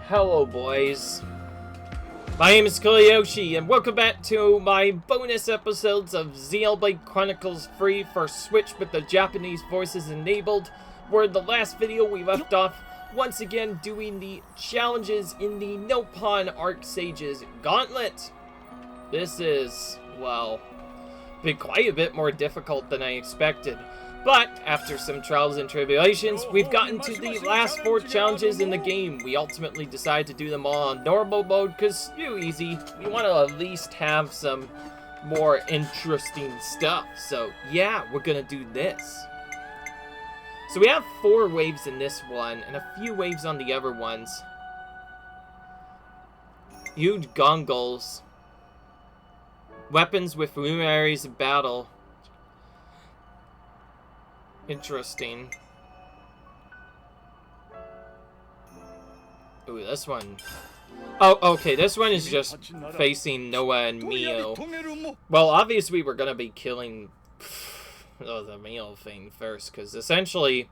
Hello, boys. My name is Koyoshi, and welcome back to my bonus episodes of Xenoblade Chronicles free for Switch with the Japanese voices enabled, where in the last video we left off once again doing the challenges in the Nopon Archsage's Gauntlet. This is, well, been quite a bit more difficult than I expected. But, after some trials and tribulations, we've gotten to the last 4 challenges in the game. We ultimately decided to do them all on normal mode, because, easy. We want to at least have some more interesting stuff. So, yeah, we're gonna do this. So we have 4 waves in this one, and a few waves on the other ones. Huge gongles. Weapons with luminaries of battle. Interesting. Ooh, this one. Oh, okay, this one is just facing Noah and Mio. Well, obviously we're gonna be killing the Mio thing first, because essentially...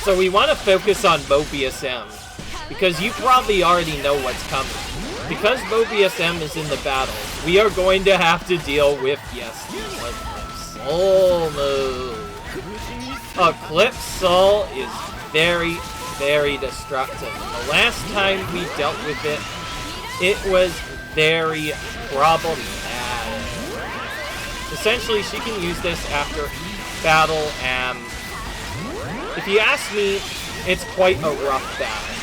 So we want to focus on Mobius M. Because you probably already know what's coming. Because Mobius M is in the battle, we are going to have to deal with, yes, Eclipse Soul move. Eclipse Soul is very, very destructive. The last time we dealt with it, it was very problematic. Essentially, she can use this after battle, and if you ask me, it's quite a rough battle.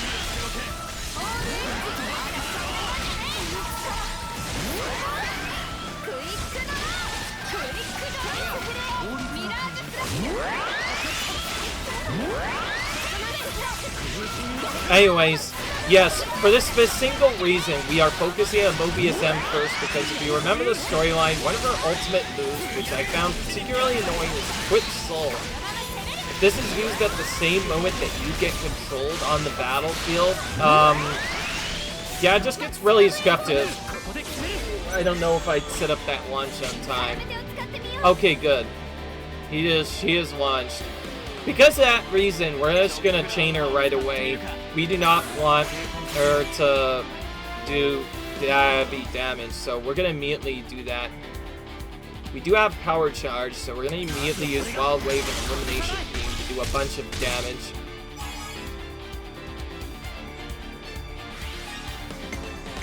Anyways, yes, for this single reason, we are focusing on Mobius M first, because if you remember the storyline, one of her ultimate moves, which I found particularly annoying, is Quick Soul. If this is used at the same moment that you get controlled on the battlefield, yeah, it just gets really destructive. I don't know if I'd set up that launch on time. Okay, good. She is launched. Because of that reason, we're just gonna chain her right away. We do not want her to do heavy damage, so we're gonna immediately do that. We do have power charge, so we're gonna immediately use Wild Wave and Elimination Beam to do a bunch of damage.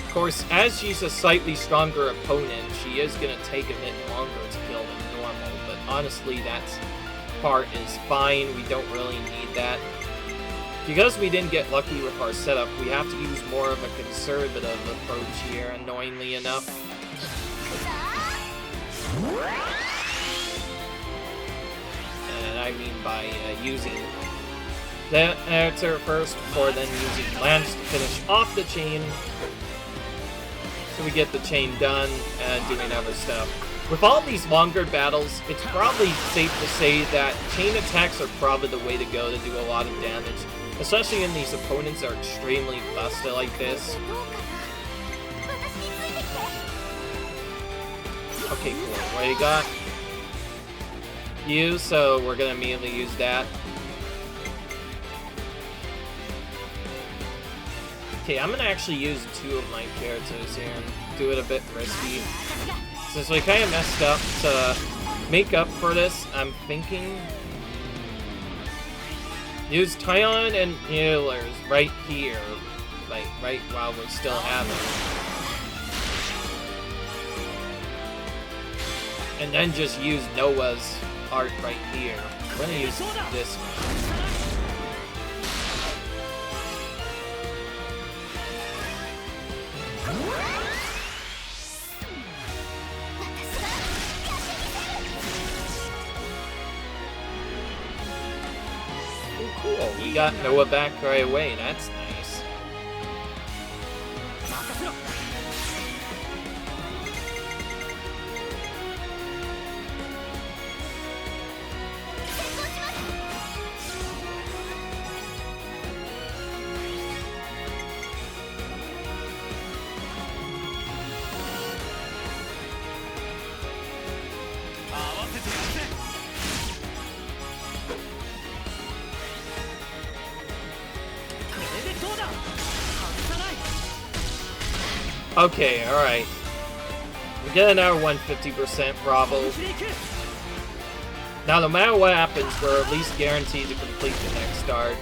Of course, as she's a slightly stronger opponent, she is gonna take a bit longer to kill than normal, but honestly, that's part is fine. We don't really need that. Because we didn't get lucky with our setup, we have to use more of a conservative approach here, annoyingly enough. And I mean by using the answer first, before then using Lance to finish off the chain. So we get the chain done and doing other stuff. With all these longer battles, it's probably safe to say that chain attacks are probably the way to go to do a lot of damage. Especially when these opponents are extremely busted like this. Okay, cool. What do you got? You, so we're gonna immediately use that. Okay, I'm gonna actually use 2 of my characters here and do it a bit risky. Since we kind of messed up, to make up for this, I'm thinking... use Tyon and healers right here. Like, right while we're still having it. And then just use Noah's art right here. I'm gonna use this one. Cool, we got Noah back right away, that's nice. Okay, alright. We get another 150% Bravo. Now, no matter what happens, we're at least guaranteed to complete the next arc.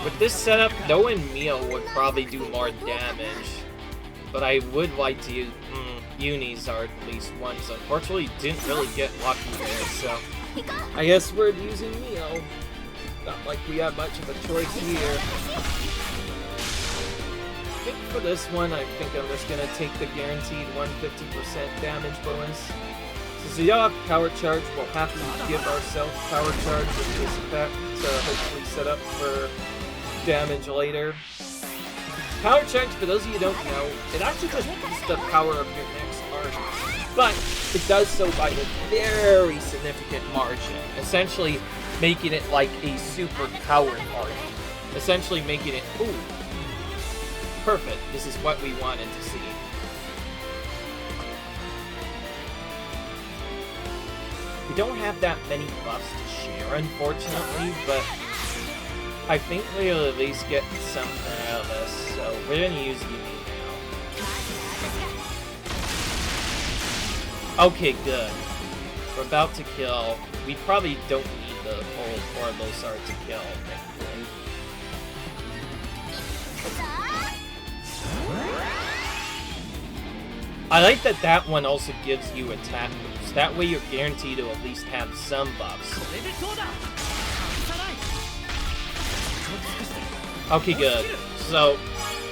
With this setup, Noah and Mio would probably do more damage. But I would like to use Unis are at least once. Unfortunately, didn't really get lucky there, so I guess we're using Mio. Not like we have much of a choice here. I think for this one, I think I'm just gonna take the guaranteed 150% damage bonus. Since we don't have power charge, we'll have to give ourselves power charge with this effect to hopefully set up for damage later. Power charge, for those of you who don't know, it actually just boosts the power of your next arc, but it does so by a very significant margin, essentially making it like a super powered arc. Essentially making it, ooh, perfect. This is what we wanted to see. We don't have that many buffs to share, unfortunately, but I think we'll at least get something out of this, so we're gonna use Yumi now. Okay, good. We're about to kill. We probably don't need the whole Orbosar to kill, thankfully. I like that that one also gives you attack boost. That way you're guaranteed to at least have some buffs. Okay, good. So,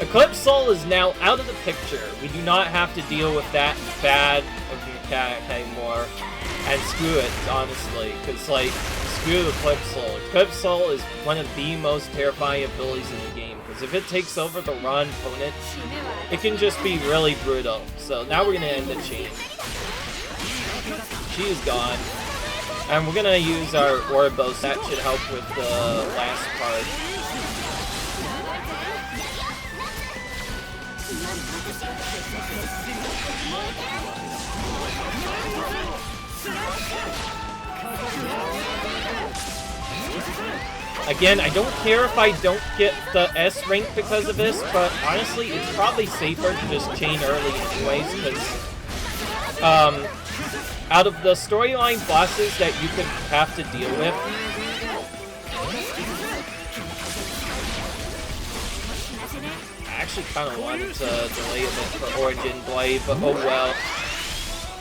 Eclipse Soul is now out of the picture. We do not have to deal with that bad of mechanic anymore. And screw it, honestly. Because, like, screw Eclipse Soul. Eclipse Soul is one of the most terrifying abilities in the game. Because if it takes over the raw opponent, it can just be really brutal. So, now we're going to end the chain. She is gone. And we're going to use our Ouroboros. That should help with the last part. Again, I don't care if I don't get the S rank because of this, but honestly, it's probably safer to just chain early anyways, because out of the storyline bosses that you could have to deal with, I actually kind of wanted to delay a bit for Origin Blade, but oh well.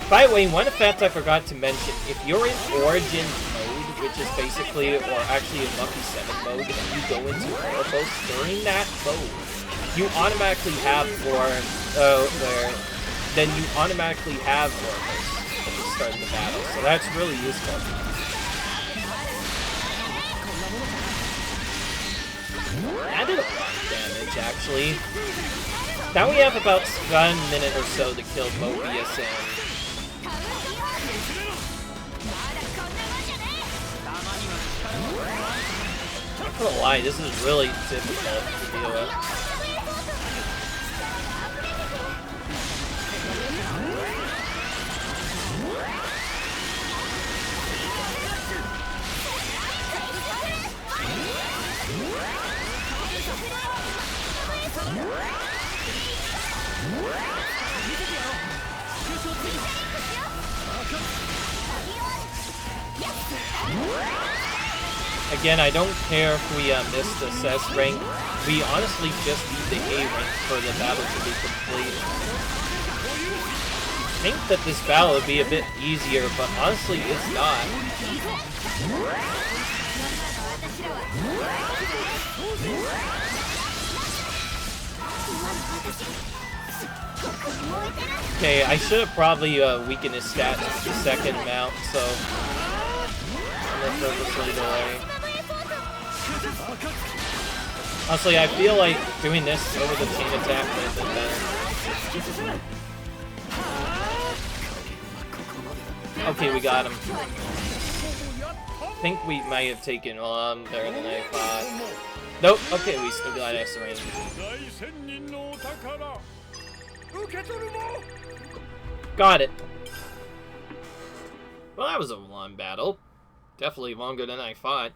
By the way, one effect I forgot to mention, if you're in Origin mode, which is basically, or actually in Lucky 7 mode, and you go into Ouroboros, during that mode, you automatically have then you automatically have Ouroboros at the start of the battle, so that's really useful. That did a lot of damage, actually. Now we have about 1 minute or so to kill Mobius in. I'm not gonna lie, this is really difficult to deal with. Again, I don't care if we miss the S rank. We honestly just need the A rank for the battle to be complete. I think that this battle would be a bit easier, but honestly, it's not. Okay, I should have probably weakened his stats with the second mount, so I'm gonna purposely delay. Honestly, I feel like doing this over the chain attack would have been better. Okay, we got him. I think we might have taken better than I thought. Nope, okay, we still got S range. Got it. Well, that was a long battle. Definitely longer than I thought.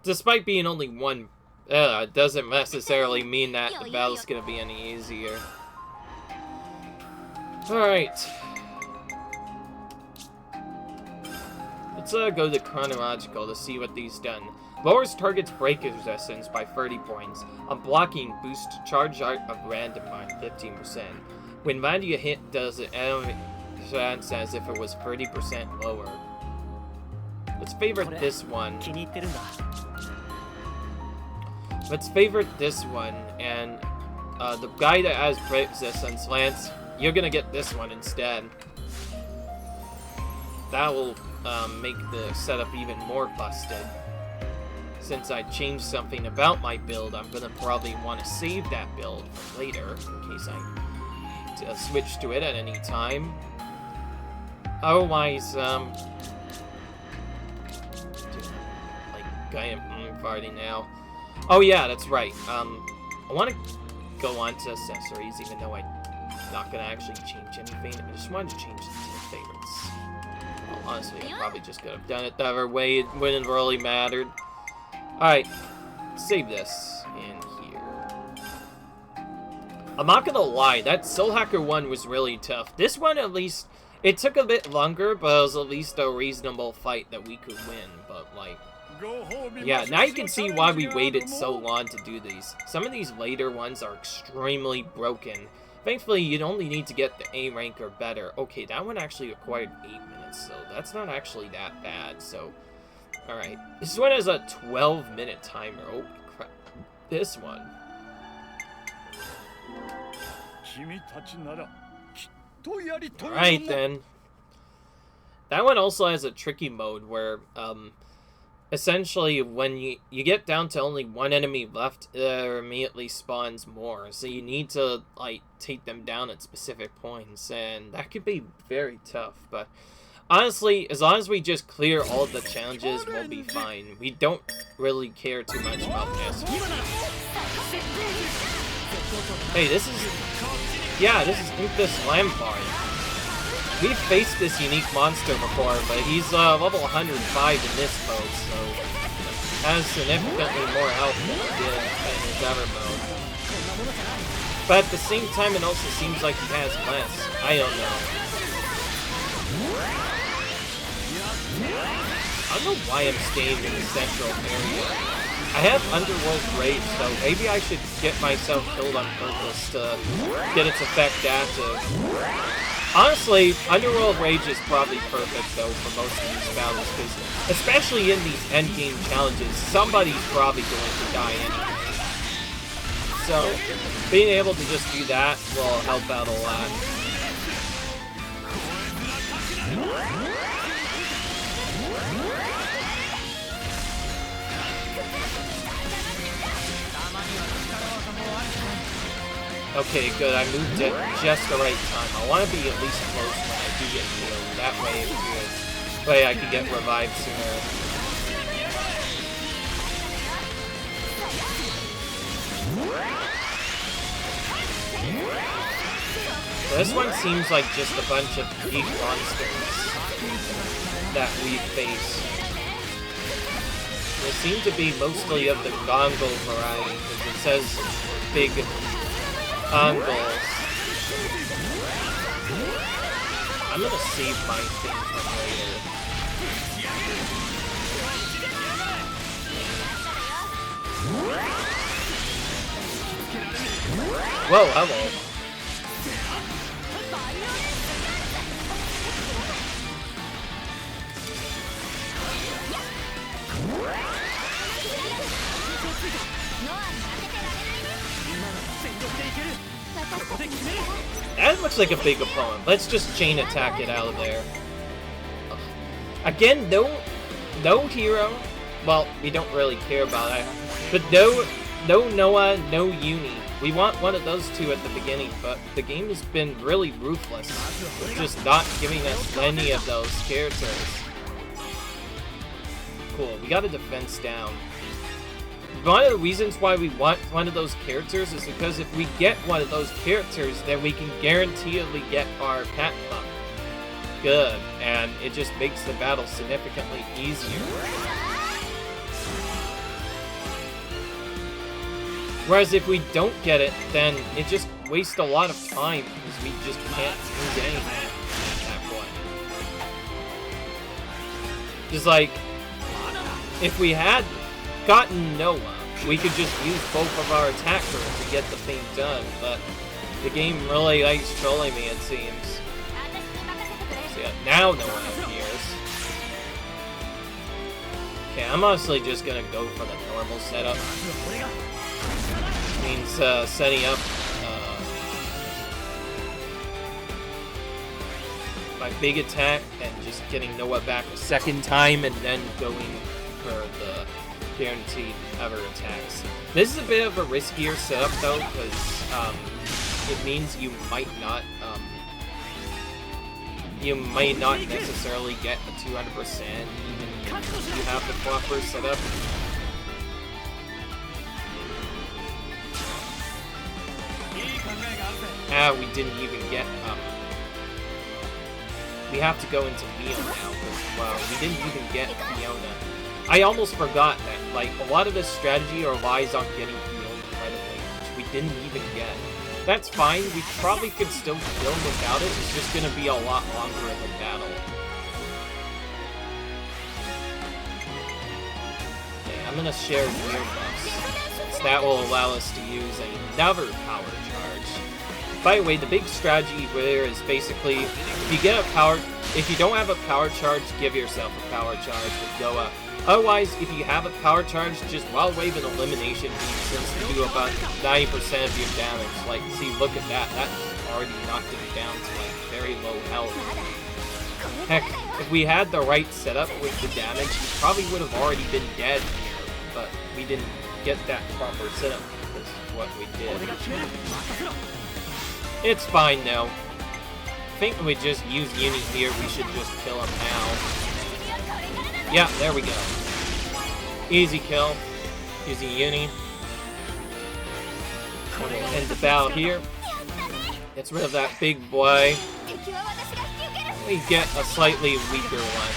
Despite being only one It doesn't necessarily mean that the battle's gonna be any easier. Alright. Let's go to chronological to see what these done. Lowers target's break resistance by 30 points. On blocking, boost charge art of random by 15%. When value hit, does it chance as if it was 30% lower. Let's favorite this one. Let's favorite this one, and the guy that has break resistance, Lance, you're gonna get this one instead. That will make the setup even more busted. Since I changed something about my build, I'm gonna probably want to save that build for later, in case I switch to it at any time. Otherwise, I am farting now. Oh yeah, that's right. I want to go on to accessories, even though I'm not gonna actually change anything. I just wanted to change it to favorites. Well, honestly, I probably just could have done it the other way. It wouldn't have really mattered. Alright, save this in here. I'm not gonna lie, that Soul Hacker one was really tough. This one, at least, it took a bit longer, but it was at least a reasonable fight that we could win. But, like, yeah, now you can see why we waited so long to do these. Some of these later ones are extremely broken. Thankfully, you'd only need to get the A rank or better. Okay, that one actually required 8 minutes, so that's not actually that bad, so... Alright, this one has a 12-minute timer. Oh, crap. This one. Alright, then. That one also has a tricky mode where, essentially, when you get down to only one enemy left, it immediately spawns more. So you need to, like, take them down at specific points, and that could be very tough, but... Honestly, as long as we just clear all the challenges, we'll be fine. We don't really care too much about this. Hey, this is... Yeah, this is Fintasy Lampard. We've faced this unique monster before, but he's level 105 in this mode, so... has significantly more health than he did in his other mode. But at the same time, it also seems like he has less. I don't know. I don't know why I'm staying in the central area. I have Underworld Rage, so maybe I should get myself killed on purpose to get its effect active. Honestly, Underworld Rage is probably perfect, though, for most of these battles, because especially in these endgame challenges, somebody's probably going to die anyway. So, being able to just do that will help out a lot. Okay, good. I moved at just the right time. I want to be at least close when I do get healed. That way, I can get revived sooner. This one seems like just a bunch of weak monsters that we face. They seem to be mostly of the Gongo variety, because it says big Gongos. I'm gonna save my thing for later. Whoa, hello. That looks like a big opponent. Let's just chain attack it out of there. Again, no hero. Well, we don't really care about that. But no Noah, no Uni. We want one of those two at the beginning, but the game has been really ruthless. It's just not giving us any of those characters. Cool, we got a defense down. One of the reasons why we want one of those characters is because if we get one of those characters, then we can guaranteedly get our pet buff. Good, and it just makes the battle significantly easier. Whereas if we don't get it, then it just wastes a lot of time because we just can't use anything at that point. Just like, if we had gotten Noah, we could just use both of our attackers to get the thing done, but the game really likes trolling me, it seems. So yeah, now Noah appears. Okay, I'm honestly just gonna go for the normal setup. Means setting up my big attack and just getting Noah back a second time and then going for the guaranteed other attacks. This is a bit of a riskier setup though, because it means you might not necessarily get a 200% even if you have the proper setup. We didn't even get we have to go into Mio now, because, well, we didn't even get Fiona. I almost forgot that, like, a lot of this strategy relies on getting Fiona right away, which we didn't even get. That's fine, we probably could still kill him without it, it's just gonna be a lot longer in the battle. Okay, I'm gonna share Weird Buffs, since that will allow us to use another power charge. By the way, the big strategy here is basically, if you don't have a power charge, give yourself a power charge with Noah. Otherwise, if you have a power charge, just Wild Wave and Elimination Beam seems to do about 90% of your damage. Like, see, look at that. That already knocked him down to, like, very low health. Heck, if we had the right setup with the damage, he probably would have already been dead here. But we didn't get that proper setup. This is what we did. It's fine now. I think we just use Uni here, we should just kill him now. Yeah, there we go. Easy kill. Using Uni. We'll end the battle here. Gets rid of that big boy. We get a slightly weaker one.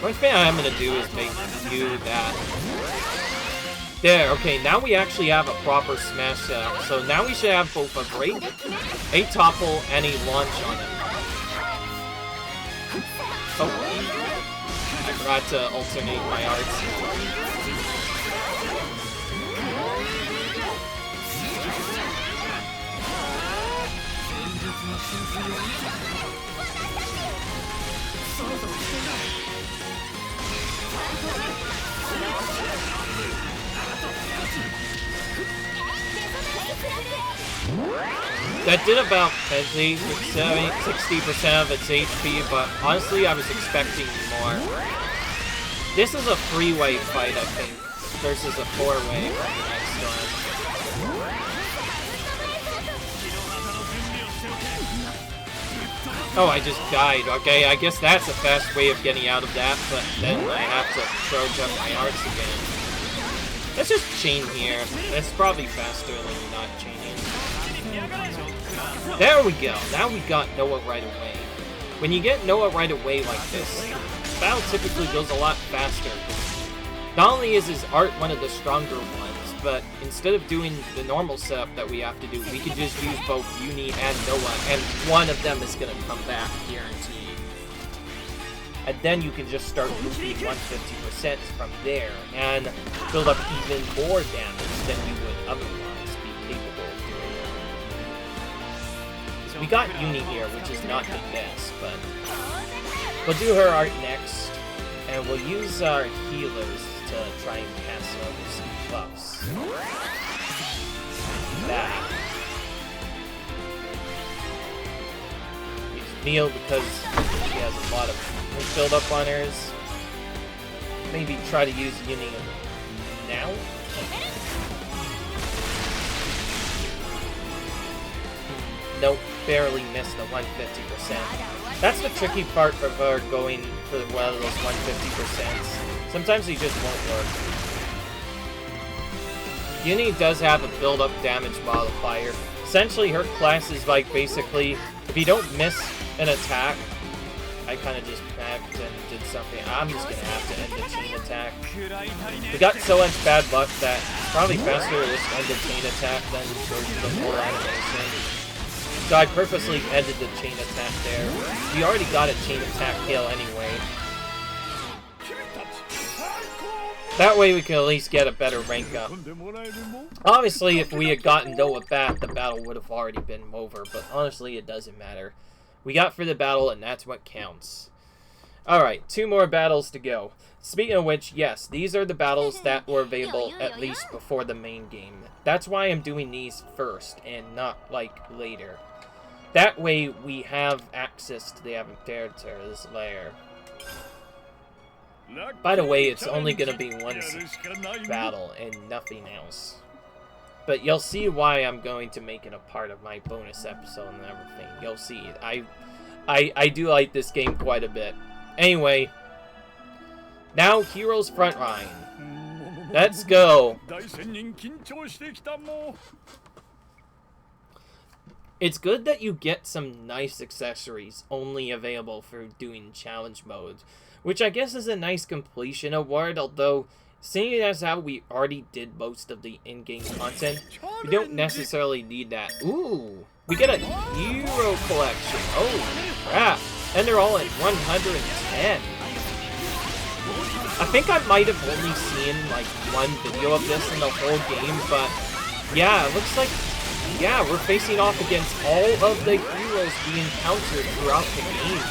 First thing I'm gonna do is make you that. There, okay, now we actually have a proper smash setup. So now we should have both a break, a topple, and a launch on him. Oh, I forgot to alternate my arts. That did about 60% of its HP, but honestly I was expecting more. This is a 3-way fight, I think, versus a 4-way from the next one. Oh, I just died. Okay, I guess that's a fast way of getting out of that, but then I have to charge up my arts again. Let's just chain here. That's probably faster than not chaining. There we go. Now we got Noah right away. When you get Noah right away like this, battle typically goes a lot faster. Not only is his art one of the stronger ones, but instead of doing the normal setup that we have to do, we can just use both Uni and Noah, and one of them is going to come back, guaranteed. And then you can just start looping 150% from there, and build up even more damage than you would otherwise be capable of doing. So we got Uni here, which is not the best, but we'll do her art next, and we'll use our healers to try and pass over some buffs. That. Use Meal because she has a lot of build up on hers. Maybe try to use Uni now. Nope, barely missed the 150%. That's the tricky part of her going for one of those 150%. Sometimes they just won't work. Uni does have a build-up damage modifier, essentially her class is like basically, if you don't miss an attack, I kind of just backed and did something. I'm just gonna have to end the chain attack. We got so much bad luck that it's probably faster to just end the chain attack than go to the full animation. So I purposely ended the chain attack there. We already got a chain attack kill anyway. That way we can at least get a better rank up. Obviously, if we had gotten Noah back, the battle would have already been over, but honestly, it doesn't matter. We got through the battle, and that's what counts. Alright, 2 more battles to go. Speaking of which, yes, these are the battles that were available at least before the main game. That's why I'm doing these first, and not, like, later. That way, we have access to the Avatar's lair. By the way, it's only going to be one battle and nothing else. But you'll see why I'm going to make it a part of my bonus episode and everything. You'll see. I do like this game quite a bit. Anyway, now Heroes Frontline. Let's go. It's good that you get some nice accessories only available for doing challenge modes, which I guess is a nice completion award, although seeing as how we already did most of the in-game content, we don't necessarily need that. Ooh, we get a hero collection. Oh, crap. And they're all at 110. I think I might have only seen, like, one video of this in the whole game, but yeah, it looks like, yeah, we're facing off against all of the heroes we encountered throughout the game.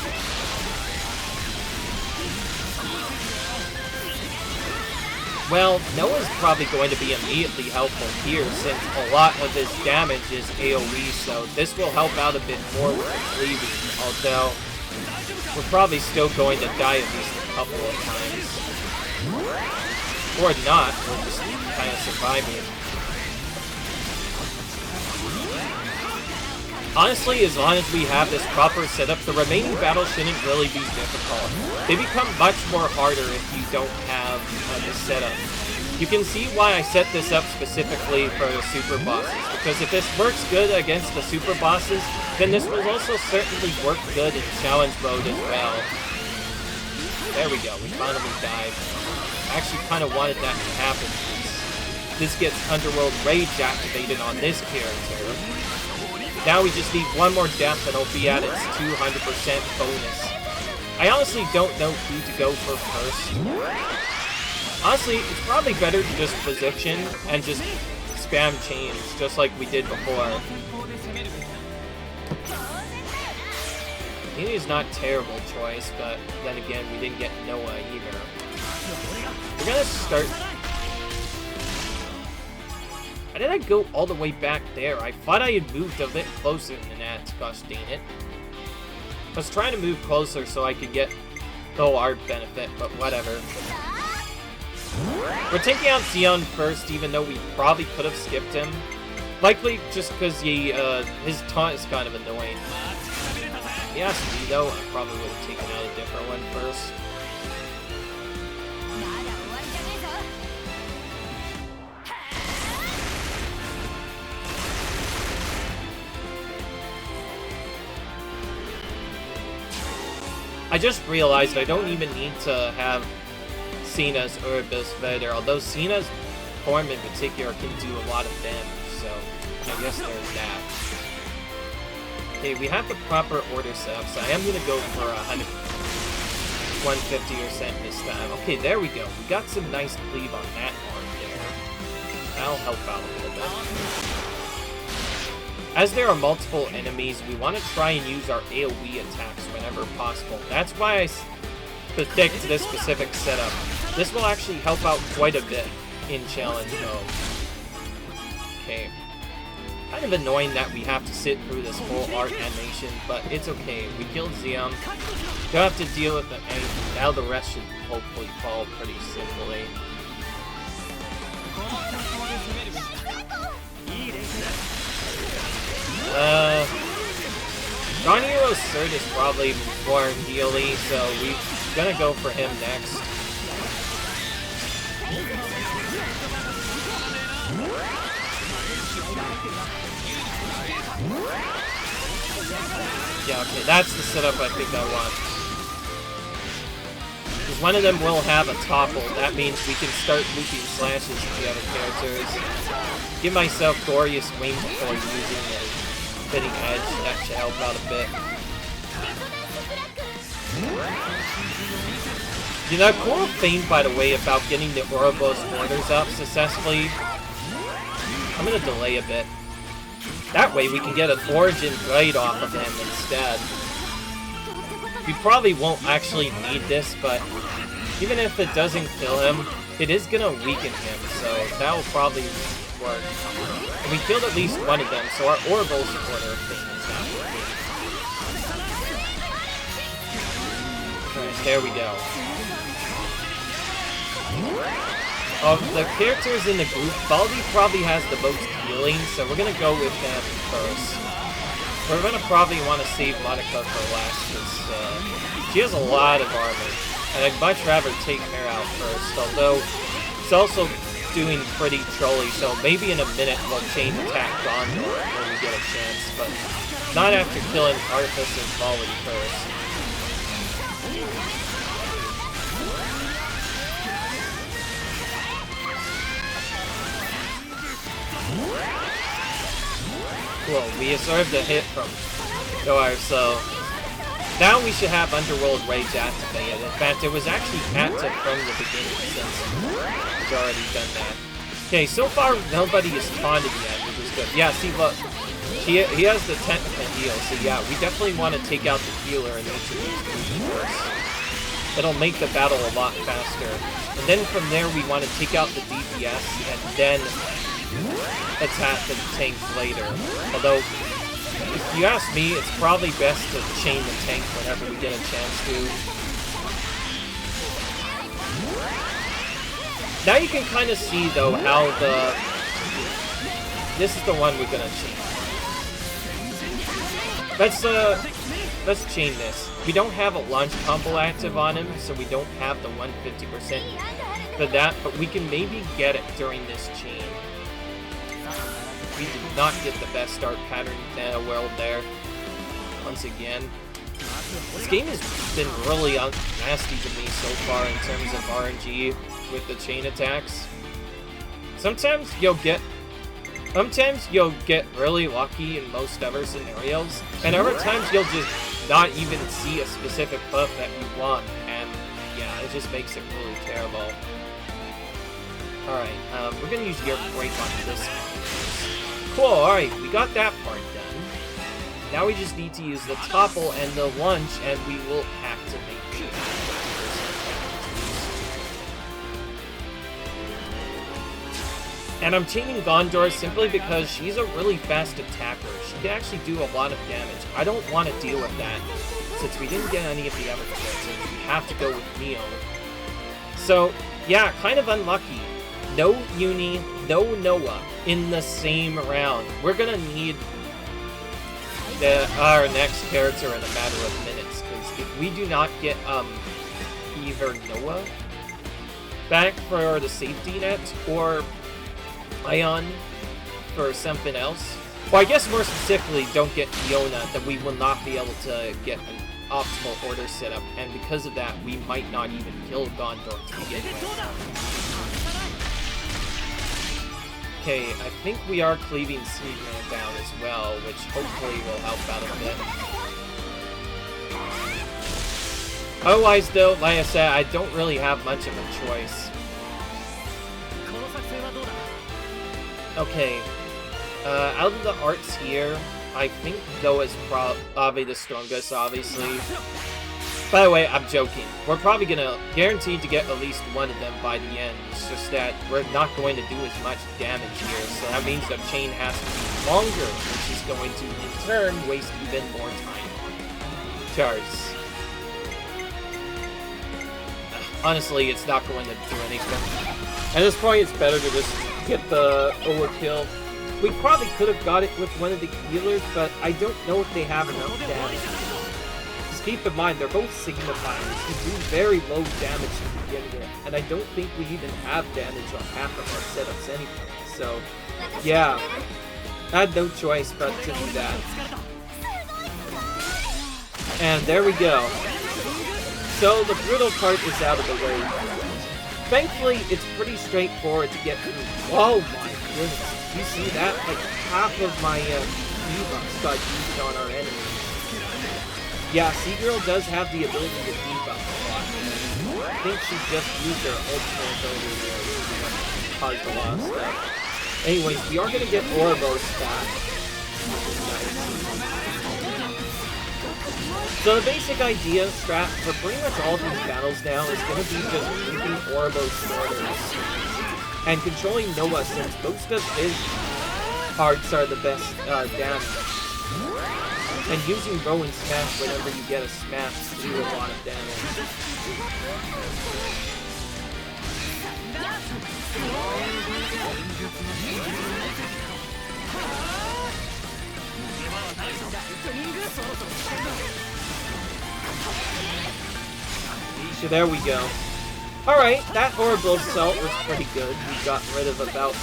Well, Noah's probably going to be immediately helpful here, since a lot of his damage is AoE, so this will help out a bit more with the cleaving, although we're probably still going to die at least a couple of times. Or not, we're just kind of surviving. Honestly, as long as we have this proper setup, the remaining battles shouldn't really be difficult. They become much more harder if you don't have this setup. You can see why I set this up specifically for the super bosses, because if this works good against the super bosses, then this will also certainly work good in challenge mode as well. There we go, we finally died. I actually kind of wanted that to happen. This gets Underworld Rage activated on this character. Now we just need one more death and it'll be at its 200% bonus. I honestly don't know who to go for first. Honestly, it's probably better to just position and just spam chains, just like we did before. Maybe it's not a terrible choice, but then again, we didn't get Noah either. We're gonna start... Why did I go all the way back there? I thought I had moved a bit closer than that, gosh dang it. I was trying to move closer so I could get the whole art benefit, but whatever. We're taking out Xeon first, even though we probably could have skipped him. Likely just because his taunt is kind of annoying. If you ask me though, I probably would have taken out a different one first. I just realized I don't even need to have Cena's Urbis Vader, although Cena's form in particular can do a lot of damage, so I guess there's that. Okay, we have the proper order set up, so I am going to go for 150% this time. Okay, there we go. We got some nice cleave on that arm there. That'll help out a little bit. As there are multiple enemies, we want to try and use our AoE attacks whenever possible. That's why I picked this specific setup. This will actually help out quite a bit in challenge mode. Okay. Kind of annoying that we have to sit through this whole art animation, but it's okay. We killed Xeon. Don't have to deal with anything. Now the rest should hopefully fall pretty simply. Gonniero's third is probably more healy, so we're gonna go for him next. Yeah, okay, that's the setup I think I want. Because one of them will have a topple. That means we can start looping slashes to the other characters. Give myself glorious wings before using a fitting edge. That should help out a bit. You know, cool thing, by the way, about getting the Ouroboros orders up successfully. I'm gonna delay a bit. That way we can get an origin blade off of him instead. We probably won't actually need this, but even if it doesn't kill him, it is gonna weaken him, so that will probably work. And we killed at least one of them, so our Ouroboros order thing is not working. Alright, there we go. Of the characters in the group, Baldi probably has the most healing, so we're gonna go with him first. We're gonna probably want to save Monica for last, because she has a lot of armor, and I'd much rather take her out first, although it's also doing pretty trolly, so maybe in a minute we'll chain attack Gondor when we get a chance, but not after killing Arthas and Volley first. Cool, we observed a hit from Doar, so now we should have Underworld Rage activated. In fact, it was actually active from the beginning since we've already done that. Okay, so far nobody is taunted yet, which is good. Yeah, see, look, he has the technical heal, so yeah, we definitely want to take out the healer in each of these moves first. It'll make the battle a lot faster. And then from there we want to take out the DPS and then attack the tank later. Although, if you ask me, it's probably best to chain the tank whenever we get a chance to. Now you can kind of see, though, how the... This is the one we're gonna chain. Let's chain this. We don't have a launch combo active on him, so we don't have the 150% for that, but we can maybe get it during this chain. We did not get the best start pattern in the world there. Once again. This game has been really nasty to me so far in terms of RNG with the chain attacks. Sometimes you'll get really lucky in most other scenarios, and other times you'll just not even see a specific buff that you want, and yeah, it just makes it really terrible. Alright, we're gonna use your break on this one. Cool, alright, we got that part done. Now we just need to use the topple and the lunge, and we will activate the And I'm chaining Gondor simply because she's a really fast attacker. She can actually do a lot of damage. I don't want to deal with that. Since we didn't get any of the other characters, we have to go with Neo. So, yeah, kind of unlucky. No Uni, no Noah in the same round. We're gonna need our next character in a matter of minutes, because if we do not get either Noah back for the safety net or Ion for something else, or I guess more specifically, don't get Fiona, then we will not be able to get an optimal order set up, and because of that, we might not even kill Gondor to begin with. Okay, I think we are cleaving Seedman down as well, which hopefully will help out a bit. Otherwise, though, like I said, I don't really have much of a choice. Okay, out of the arts here, I think Noah's probably the strongest, obviously. By the way, I'm joking. We're probably gonna guaranteed to get at least one of them by the end. It's just that we're not going to do as much damage here, so that means the chain has to be longer, which is going to, in turn, waste even more time. Charge. Honestly, it's not going to do anything. At this point, it's better to just get the overkill. We probably could have got it with one of the healers, but I don't know if they have enough damage. Keep in mind, they're both signifiers who do very low damage to begin with, and I don't think we even have damage on half of our setups anyway, so, yeah. I had no choice but to do that. And there we go. So the brutal part is out of the way. Thankfully, it's pretty straightforward to get through. Oh my goodness. You see that? Like half of my debuffs got used on our enemy. Yeah, Seagirl does have the ability to debuff a lot. I think she just used her ultimate ability to cause a lot of stuff. Anyways, we are going to get Ouroboros back. So the basic idea, strat, for pretty much all of these battles now is going to be just using Ouroboros orders and controlling Noah, since most of his parts are the best damage. And using Row and Smash whenever you get a smash to do a lot of damage. So there we go. Alright, that Ouroboros Assault was pretty good. We got rid of about,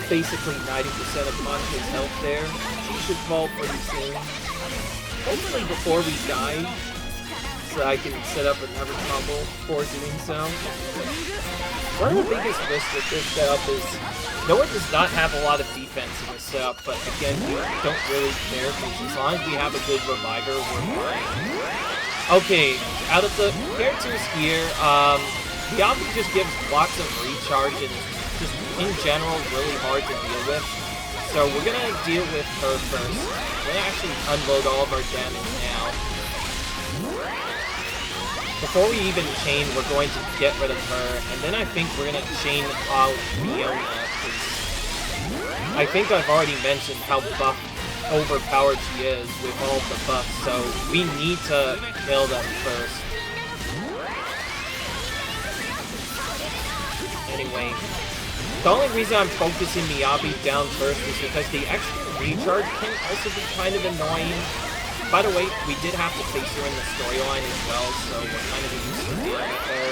basically 90% of Monica's health there. She should fall pretty soon. Hopefully before we die, so I can set up another combo before doing so. One of the biggest risks with this setup is Noah does not have a lot of defense in this setup, but again, we don't really care, because as long as we have a good reviver, we're fine. Okay, out of the characters here, Yabi just gives lots of recharge and just, in general, really hard to deal with. So we're gonna deal with her first. We're gonna actually unload all of our damage now. Before we even chain, we're going to get rid of her, and then I think we're gonna chain out Fiona, because I think I've already mentioned how overpowered she is with all the buffs, so we need to kill them first. Anyway, the only reason I'm focusing Miyabi down first is because the extra recharge can also be kind of annoying. By the way, we did have to face her in the storyline as well, so we're kind of used to dealing with her.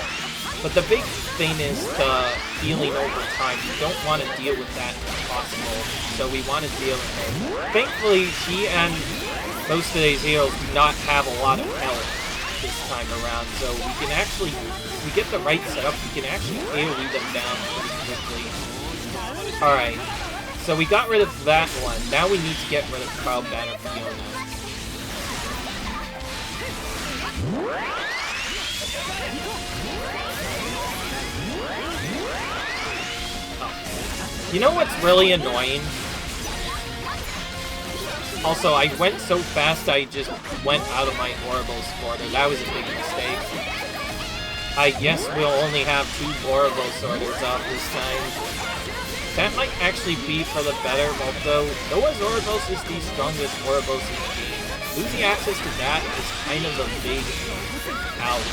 But the big thing is the healing over time. You don't want to deal with that if possible, so we want to deal with her. Thankfully, she and most of these heroes do not have a lot of health this time around, so we can actually, if we get the right setup, we can actually AoE them down pretty quickly. Alright, so we got rid of that one. Now we need to get rid of Cloud Banner Fiona. You know what's really annoying? Also, I went so fast I just went out of my Ouroboros border. That was a big mistake. I guess we'll only have 2 Ouroboros orders off this time. That might actually be for the better, although Noah's Ouroboros is the strongest Ouroboros in the game. Losing access to that is kind of a big out.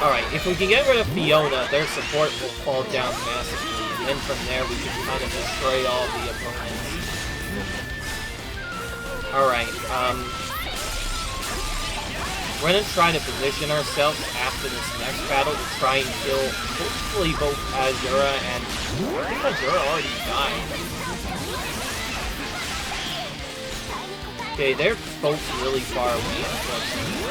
Alright, if we can get rid of Fiona, their support will fall down massively, and then from there we can kind of destroy all the opponents. Alright, we're gonna try to position ourselves after this next battle to try and kill, hopefully, both Azura and... I think Azura already died. Okay, they're both really far away, unfortunately.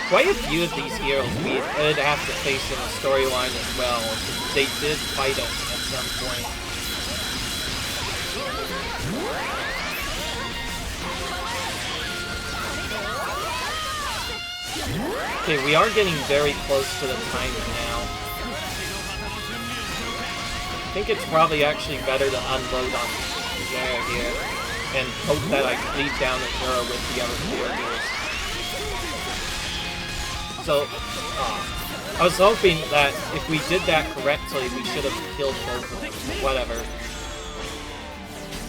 Quite a few of these heroes we did have to face in the storyline as well, because they did fight us at some point. Okay, we are getting very close to the timer now. I think it's probably actually better to unload on Zara here, and hope that I lead down Azura with the other characters. So, I was hoping that if we did that correctly, we should have killed both of them. Whatever.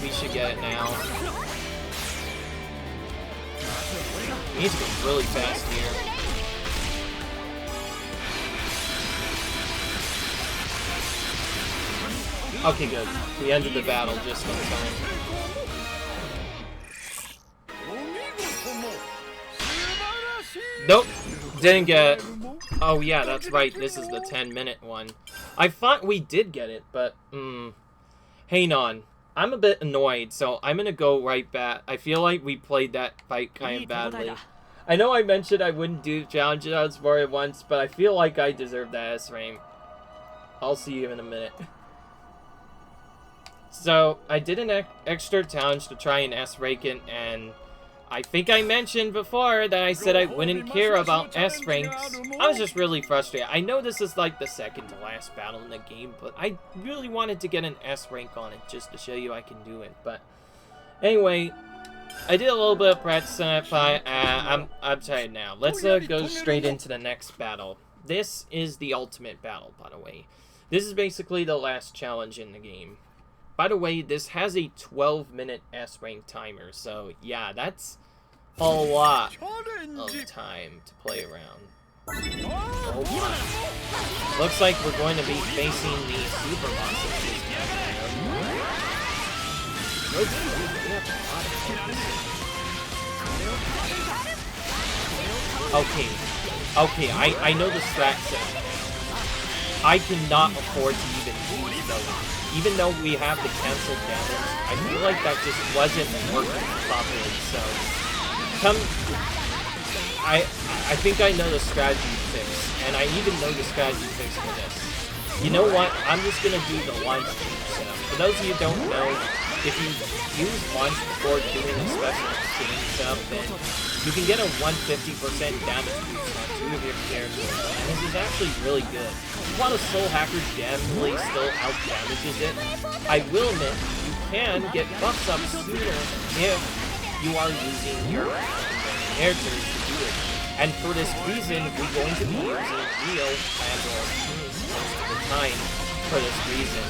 We should get it now. We need to go really fast here. Okay, good. We ended the battle just in time. Nope, didn't get it. Oh yeah, that's right, this is the 10-minute one. I thought we did get it, but, hang on. I'm a bit annoyed, so I'm gonna go right back. I feel like we played that fight kind of badly. I know I mentioned I wouldn't do challenges for it once, but I feel like I deserve that S rank. I'll see you in a minute. So, I did an extra challenge to try and S rank it, and I think I mentioned before that I said I wouldn't care about S ranks. I was just really frustrated. I know this is like the second to last battle in the game, but I really wanted to get an S rank on it just to show you I can do it. But anyway, I did a little bit of practice on that fight. I'm tired now. Let's go straight into the next battle. This is the ultimate battle, by the way. This is basically the last challenge in the game. By the way, this has a 12-minute S rank timer, so yeah, that's a lot of time to play around. Oh my. Looks like we're going to be facing the super bosses this time. Okay, I know the strat set. I cannot afford to even use those. Even though we have the cancel damage, I feel like that just wasn't working properly, so... I think I know the strategy fix, and I even know the strategy fix for this. You know what? I'm just gonna do the launch setup. For those of you who don't know, if you use launch before doing a special game setup, then you can get a 150% damage boost on 2 of your characters, and this is actually really good. While a Soul Hacker definitely still out-damages it, I will admit you can get buffs up sooner if you are using your characters to do it. And for this reason, we're going to be using Neo and most of the time for this reason.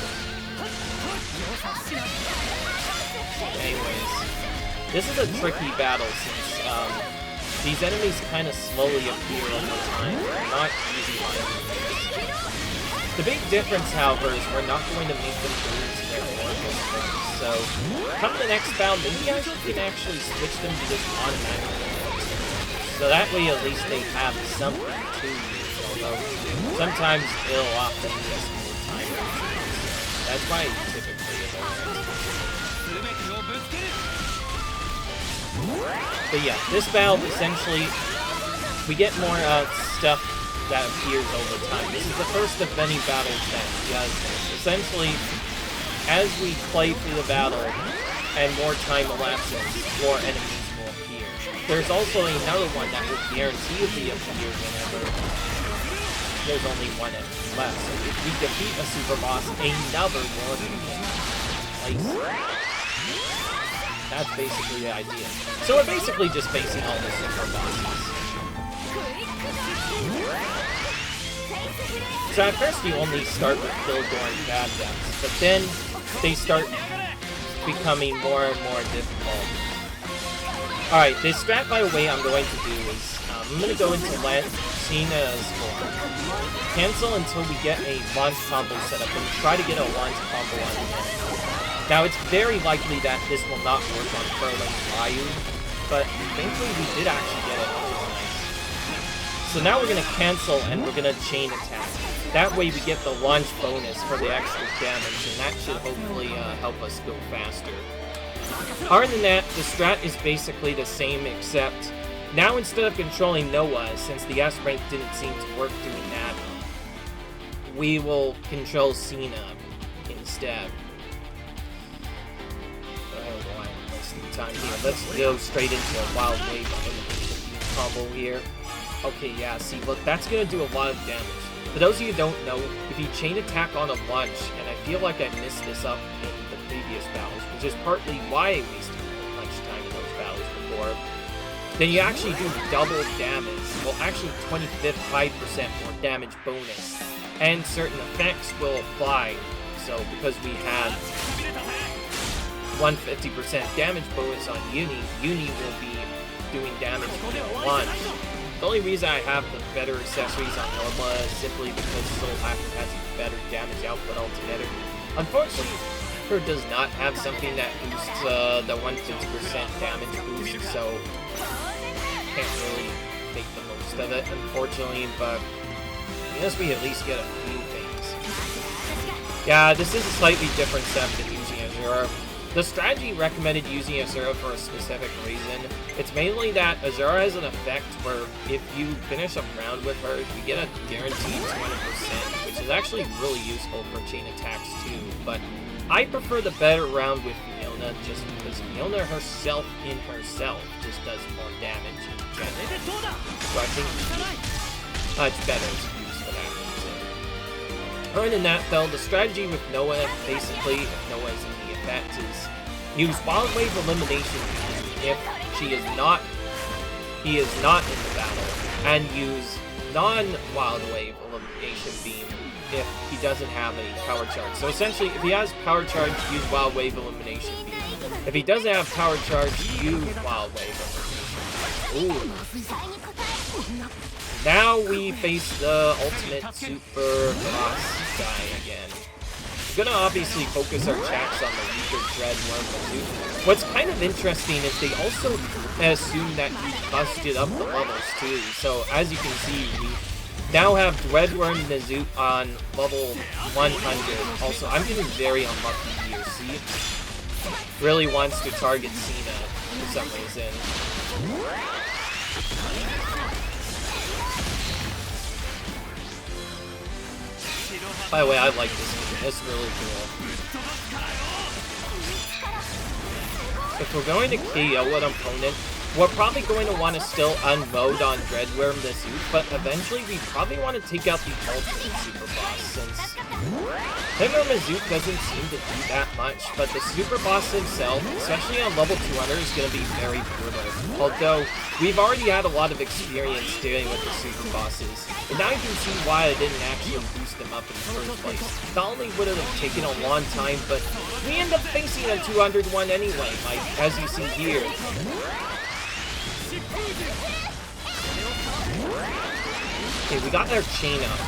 Anyways, this is a tricky battle since these enemies kind of slowly appear over time. They're not easy enemies. The big difference, however, is we're not going to make them go into their normal form. So, come the next battle, maybe I can actually switch them to just automatic. So that way at least they have something to use, although sometimes it'll often be a small time. That's why typically it But yeah, this battle essentially, we get more stuff that appears over time. This is the first of many battles that does this. Essentially, as we play through the battle and more time elapses, more enemies will appear. There's also another one that will guaranteedly appear whenever there's only one enemy left. So if we defeat a super boss, another one will place. That's basically the idea. So we're basically just facing all the super bosses. So at first you only start with Gildor and Bad Deaths, but then they start becoming more and more difficult. Alright, the strat, by the way, I'm going to do is, I'm going to go into Cena's form, cancel until we get a launch combo set up, and try to get a launch combo on the end. Now, it's very likely that this will not work on Furling Ryu, but thankfully we did actually get it. So now we're going to cancel and we're going to chain attack. That way we get the launch bonus for the extra damage, and that should hopefully help us go faster. Other than that, the strat is basically the same, except now instead of controlling Noah, since the S rank didn't seem to work doing that, we will control Cena instead. Oh, why am I wasting time here? Let's go straight into a Wild Wave combo here. Okay, yeah, see, look, that's gonna do a lot of damage. For those of you who don't know, if you chain attack on a launch, and I feel like I missed this up in the previous battles, which is partly why I wasted much time in those battles before, then you actually do double damage. Well, actually 25% more damage bonus, and certain effects will apply. So, because we had 150% damage bonus on Uni will be doing damage from a launch. The only reason I have the better accessories on Norma is simply because Soul Hacker has a better damage output altogether. Unfortunately, her does not have something that boosts the 150% damage boost, so can't really make the most of it, unfortunately, but I guess we at least get a few things. Yeah, this is a slightly different set than using Azura. The strategy recommended using Azura for a specific reason. It's mainly that Azura has an effect where if you finish a round with her, you get a guaranteed 20%, which is actually really useful for chain attacks too, but I prefer the better round with Fiona just because Fiona herself in herself just does more damage in general. So I think it's much better to use for that reason. Other than that though, the strategy with Noah, basically, if Noah is in the effect, is use Wild Wave Elimination if he is not in the battle, and use non-Wild Wave Elimination Beam if he doesn't have any Power Charge. So essentially, if he has Power Charge, use Wild Wave Elimination Beam. If he doesn't have Power Charge, use Wild Wave Elimination Beam. Ooh. Now we face the ultimate super boss guy again. We're gonna obviously focus our checks on the weaker Dreadworm Mizzou. What's kind of interesting is they also assume that you busted up the levels too. So as you can see, we now have Dreadworm Mizzou on level 100. Also, I'm getting very unlucky here. See? Really wants to target Cena for some reason. By the way, I like this game. It's really cool. If we're going to KO an opponent, we're probably going to want to still unload on Dreadworm Mizzou, but eventually we probably want to take out the ultimate super boss, since Dreadworm Mizzou doesn't seem to do that much, but the super boss himself, especially on level 200, is going to be very brutal. Although, we've already had a lot of experience dealing with the super bosses, and now you can see why I didn't actually boost them up in the first place. Not only would it have taken a long time, but we end up facing a 200 one anyway, like as you see here. Okay, we got our chain up.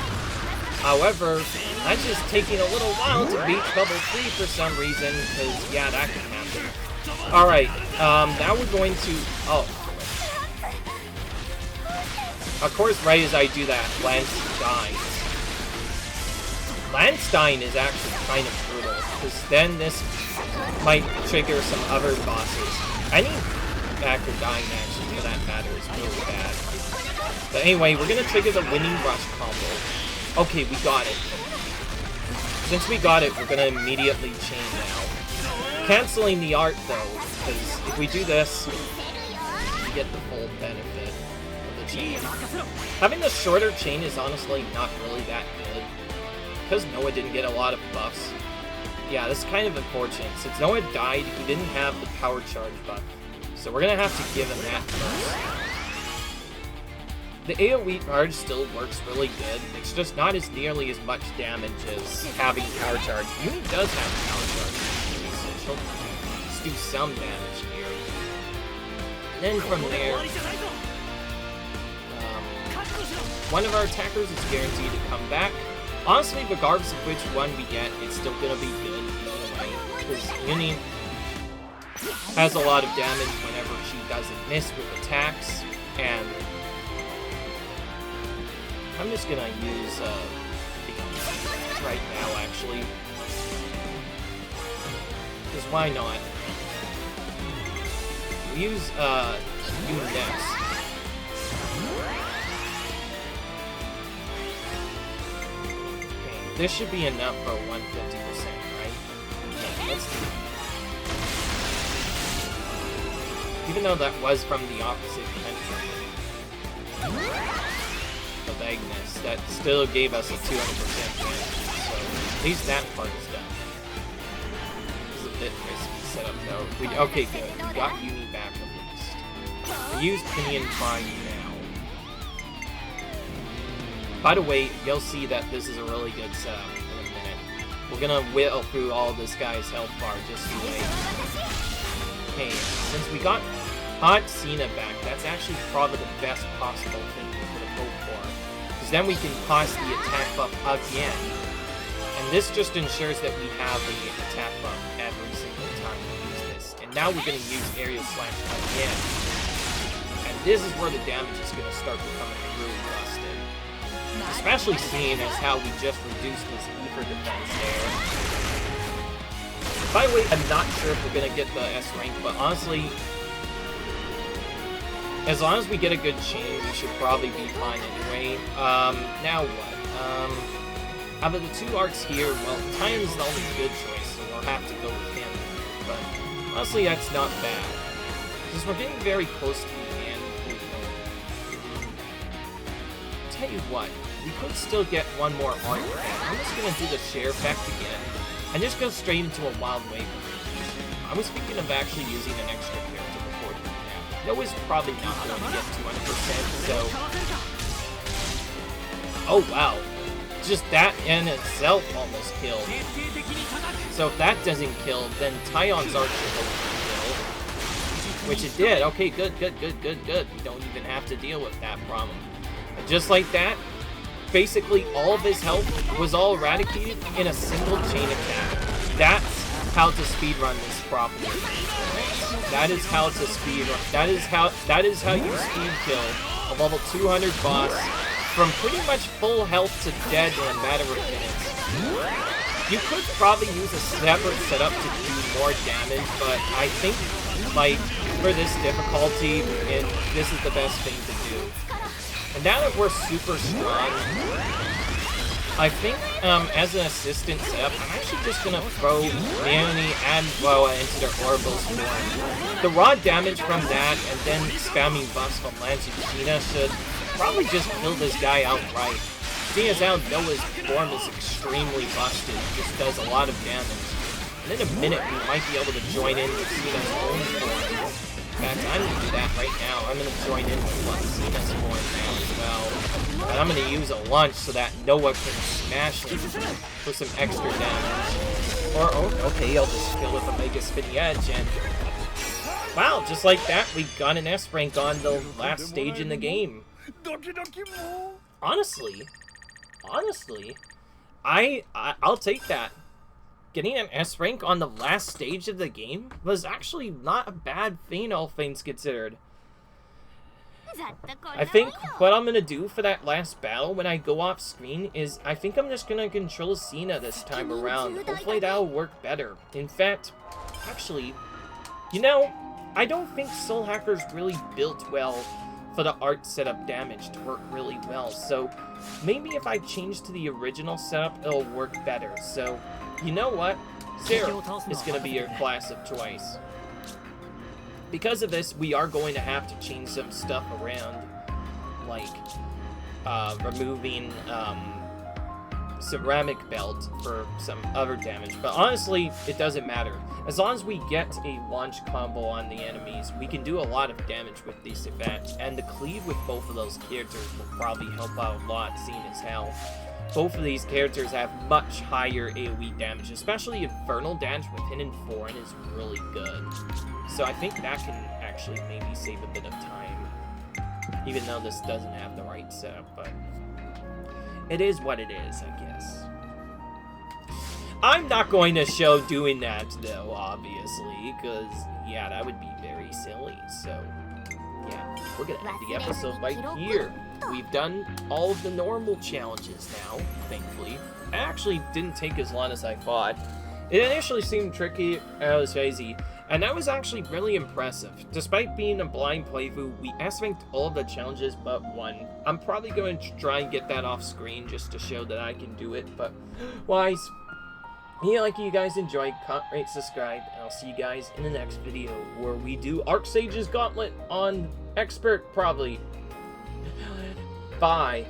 However, that's just taking a little while to reach level 3 for some reason, because, yeah, that can happen. Alright, now we're going to... Oh. Of course, right as I do that, Lance dies. Lance dying is actually kind of brutal, because then this might trigger some other bosses. Any actor dying, actually, for that matter, is really bad. But anyway, we're gonna trigger the Winning Rush combo. Okay, we got it. Since we got it, we're gonna immediately chain now. Canceling the art, though, because if we do this, we get the full benefit of the chain. Having the shorter chain is honestly not really that good, because Noah didn't get a lot of buffs. Yeah, this is kind of unfortunate. Since Noah died, he didn't have the power charge buff. So we're gonna have to give him that first. The AoE charge still works really good, it's just not as nearly as much damage as having power charge. Yumi does have power charge, so she'll just do some damage here. And then from there, one of our attackers is guaranteed to come back. Honestly, regardless of which one we get, it's still gonna be good either way, because Yumi has a lot of damage whenever she doesn't miss with attacks, and I'm just gonna use right now, actually, because why not? Use you next. Okay, this should be enough for 150%, right? Yeah, let's do it. Even though that was from the opposite country of Agnes, that still gave us a 200% chance, so at least that part is done. This is a bit risky setup though. Okay, good. We got Yumi back at least. We used Pinion Prime now. By the way, you'll see that this is a really good setup in a minute. We're gonna whittle through all this guy's health bar just to wait. Okay, since we got Hot Cena back, that's actually probably the best possible thing we could have hoped for. Because then we can toss the attack buff again. And And this just ensures that we have the attack buff every single time we use this. And now we're going to use aerial slash again. And this is where the damage is going to start becoming really busted. Especially seeing as how we just reduced this ether defense there. By the way, I'm not sure if we're going to get the S rank, but honestly, as long as we get a good chain, we should probably be fine anyway. Now what? Out of the two arts here, well, Titan's the only good choice, so we'll have to go with him. But honestly, that's not bad. Because we're getting very close to the end. Tell you what, we could still get one more art for that. I'm just going to do the share effect again, and just go straight into a wild wave. I was thinking of actually using an extra character before doing that. Noah's probably not going to get 200%, so... Oh, wow. Just that in itself almost killed. So if that doesn't kill, then Tyon's archer will kill. Which it did. Okay, good. We don't even have to deal with that problem. And just like that, basically all of his health was all eradicated in a single chain attack. That's how to speedrun this properly. That is how to speedrun. That is how you speed kill a level 200 boss from pretty much full health to dead in a matter of minutes. You could probably use a separate setup to do more damage, but I think, like, for this difficulty, this is the best thing to do. And now that we're super strong, I think, as an assistant setup, I'm actually just gonna throw Naomi and Boa into their orbital form. The raw damage from that, and then spamming buffs from Lance and Gina should probably just kill this guy outright. Seeing as how Noah's form is extremely busted, it just does a lot of damage. And in a minute, we might be able to join in with Cena's own form. In fact, I'm going to do that right now. I'm going to join in with Cena's form now as well. And I'm going to use a launch so that Noah can smash him for some extra damage. Or, oh, okay, I'll just kill with a Mega Spinny Edge, and... wow, just like that, we got an S rank on the last stage in the game. Honestly, I'll take that. Getting an S rank on the last stage of the game was actually not a bad thing, all things considered. I think what I'm gonna do for that last battle when I go off screen is I think I'm just gonna control Cena this time around. Hopefully that'll work better. In fact, actually, you know, I don't think Soul Hacker's really built well for the art setup damage to work really well, so maybe if I change to the original setup, it'll work better. So, you know what? Sarah is going to be your class of choice. Because of this, we are going to have to change some stuff around, like removing ceramic belt for some other damage, but honestly, it doesn't matter. As long as we get a launch combo on the enemies, we can do a lot of damage with these effects, and the cleave with both of those characters will probably help out a lot, seeing as how both of these characters have much higher AoE damage, especially Infernal damage with Hidden Foreign is really good. So I think that can actually maybe save a bit of time, even though this doesn't have the right setup, but it is what it is, I guess. I'm not going to show doing that, though, obviously, because, yeah, that would be very silly. So, yeah, we're going to end the episode right here. We've done all of the normal challenges now, thankfully. It actually didn't take as long as I thought. It initially seemed tricky, it was crazy, and that was actually really impressive. Despite being a blind playthrough, we S-ranked all of the challenges but one. I'm probably going to try and get that off screen just to show that I can do it, but wise. Like you guys enjoyed, comment, rate, subscribe, and I'll see you guys in the next video where we do Archsage's Gauntlet on Expert, probably. Bye.